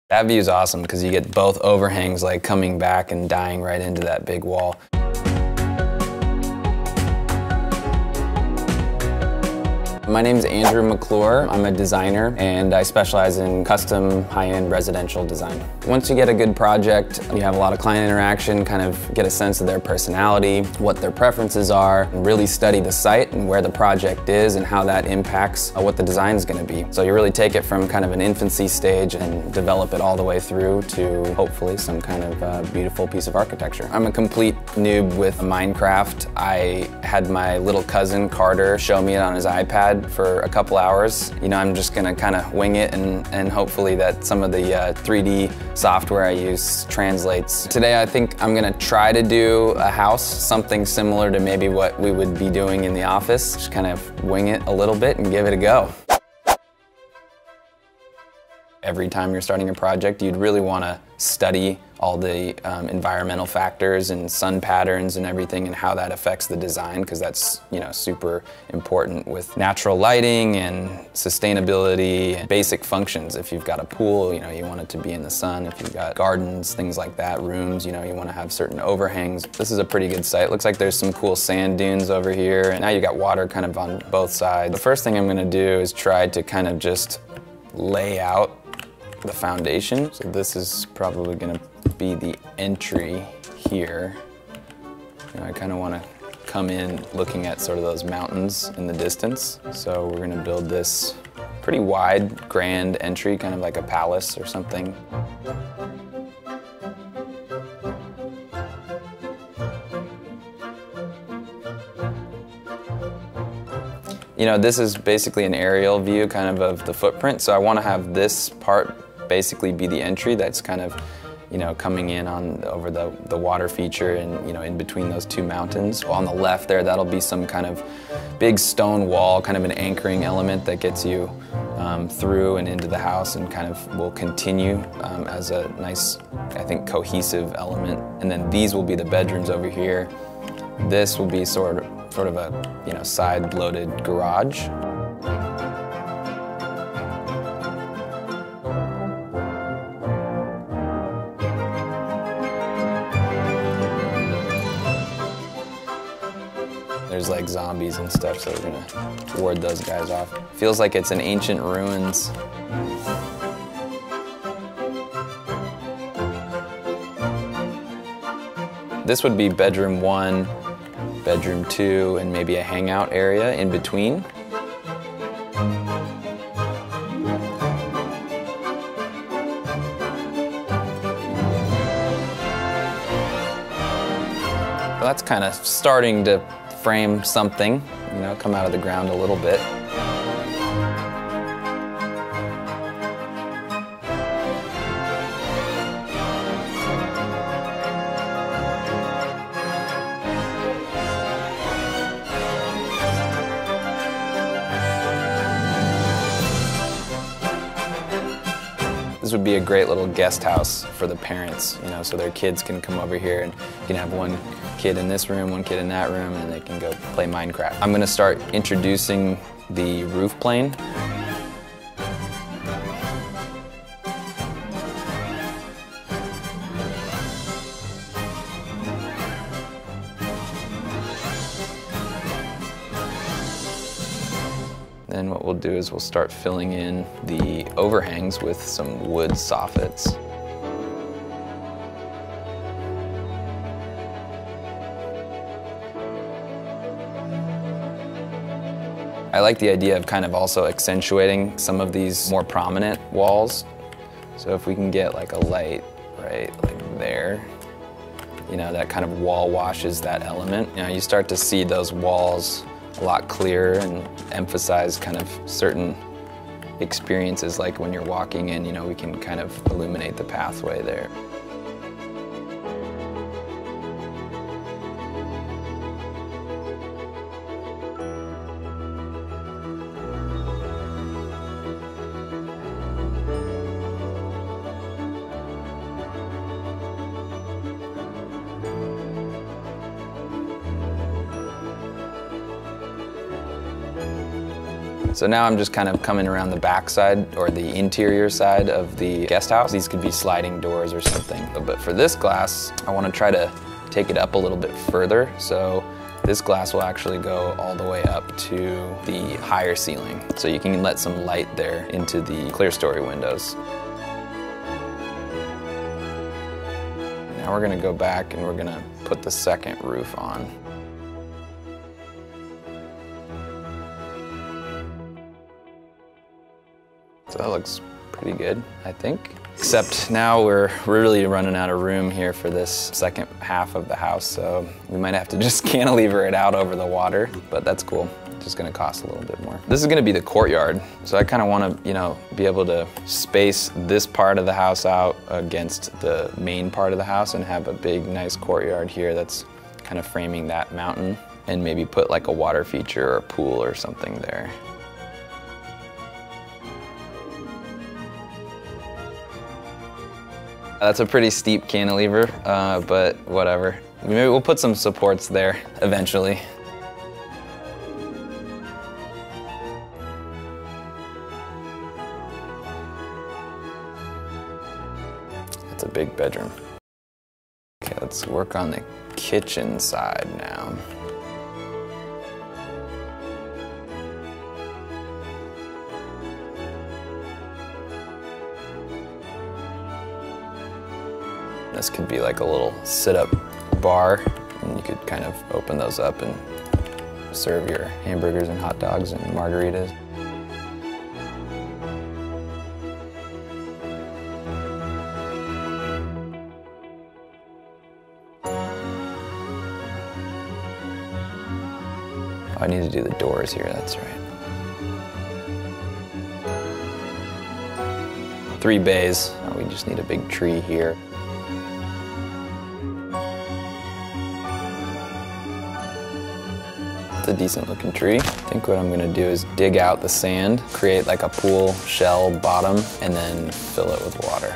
That view is awesome because you get both overhangs like coming back and dying right into that big wall. My name is Andrew McClure. I'm a designer and I specialize in custom high-end residential design. Once you get a good project, you have a lot of client interaction, kind of get a sense of their personality, what their preferences are, and really study the site and where the project is and how that impacts what the design is going to be. So you really take it from kind of an infancy stage and develop it all the way through to hopefully some kind of beautiful piece of architecture. I'm a complete noob with Minecraft. I had my little cousin Carter show me it on his iPad for a couple hours. You know, I'm just gonna kind of wing it and hopefully that some of the 3D software I use translates. Today I think I'm gonna try to do a house, something similar to maybe what we would be doing in the office. Just kind of wing it a little bit and give it a go. Every time you're starting a project, you'd really want to study all the environmental factors and sun patterns and everything and how that affects the design, because that's, you know, super important with natural lighting and sustainability and basic functions. If you've got a pool, you know, you want it to be in the sun. If you've got gardens, things like that, rooms, you know, you want to have certain overhangs. This is a pretty good site. Looks like there's some cool sand dunes over here, and now you got water kind of on both sides. The first thing I'm going to do is try to kind of just lay out the foundation. So this is probably gonna be the entry here. You know, I kind of want to come in looking at sort of those mountains in the distance. So we're gonna build this pretty wide, grand entry, kind of like a palace or something. You know, this is basically an aerial view kind of the footprint, so I want to have this part basically be the entry that's kind of, you know, coming in on over the water feature and, you know, in between those two mountains. On the left there, that'll be some kind of big stone wall, kind of an anchoring element that gets you through and into the house and kind of will continue as a nice, I think, cohesive element. And then these will be the bedrooms over here. This will be sort of a, you know, side-loaded garage. There's like zombies and stuff, so we're gonna ward those guys off. Feels like it's an ancient ruins. This would be bedroom 1, bedroom 2, and maybe a hangout area in between. Well, that's kind of starting to frame something, you know, come out of the ground a little bit. This would be a great little guest house for the parents, you know, so their kids can come over here and you can have one kid in this room, one kid in that room, and they can go play Minecraft. I'm going to start introducing the roof plane. Then what we'll do is we'll start filling in the overhangs with some wood soffits. I like the idea of kind of also accentuating some of these more prominent walls. So if we can get like a light right like there, you know, that kind of wall washes that element. You know, you start to see those walls a lot clearer and emphasize kind of certain experiences, like when you're walking in, you know, we can kind of illuminate the pathway there. So now I'm just kind of coming around the back side or the interior side of the guest house. These could be sliding doors or something. But for this glass, I want to try to take it up a little bit further. So this glass will actually go all the way up to the higher ceiling. So you can let some light there into the clear story windows. Now we're gonna go back and we're gonna put the second roof on. So that looks pretty good, I think. Except now we're really running out of room here for this second half of the house, so we might have to just cantilever it out over the water, but that's cool. It's just gonna cost a little bit more. This is gonna be the courtyard, so I kinda wanna, be able to space this part of the house out against the main part of the house and have a big, nice courtyard here that's kind of framing that mountain, and maybe put like a water feature or a pool or something there. That's a pretty steep cantilever, but whatever. Maybe we'll put some supports there eventually. That's a big bedroom. Okay, let's work on the kitchen side now. This could be like a little sit-up bar, and you could kind of open those up and serve your hamburgers and hot dogs and margaritas. Oh, I need to do the doors here, that's right. 3 bays. Oh, we just need a big tree here. A decent looking tree. I think what I'm gonna do is dig out the sand, create like a pool shell bottom, and then fill it with water.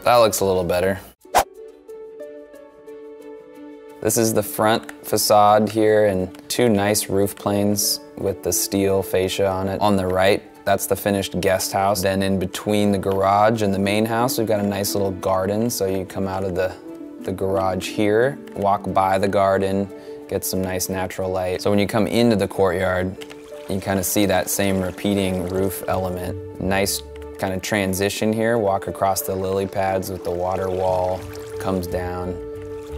That looks a little better. This is the front facade here, and 2 nice roof planes with the steel fascia on it. On the right, that's the finished guest house. Then in between the garage and the main house, we've got a nice little garden. So you come out of the garage here, walk by the garden, get some nice natural light. So when you come into the courtyard, you kind of see that same repeating roof element. Nice kind of transition here, walk across the lily pads with the water wall, comes down,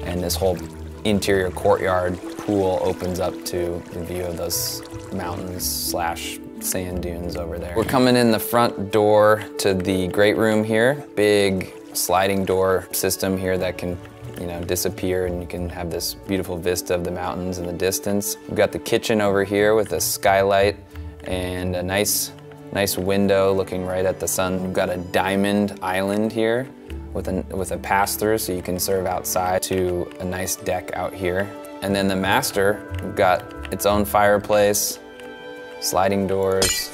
and this whole interior courtyard pool opens up to the view of those mountains slash sand dunes over there. We're coming in the front door to the great room here. Big sliding door system here that can, disappear, and you can have this beautiful vista of the mountains in the distance. We've got the kitchen over here with a skylight and a nice window looking right at the sun. We've got a diamond island here with a pass-through, so you can serve outside, to a nice deck out here. And then the master, we've got its own fireplace, sliding doors,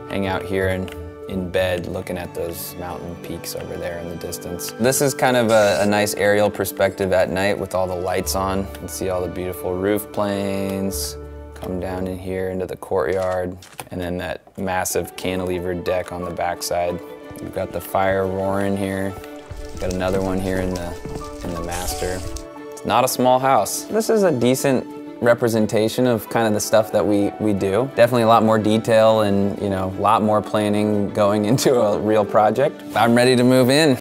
hang out here and in bed looking at those mountain peaks over there in the distance. This is kind of a nice aerial perspective at night with all the lights on. You can see all the beautiful roof planes, come down in here into the courtyard, and then that massive cantilevered deck on the backside. We've got the fire roaring here. We've got another one here in the master. It's not a small house. This is a decent representation of kind of the stuff that we do. Definitely a lot more detail and a lot more planning going into a real project. I'm ready to move in.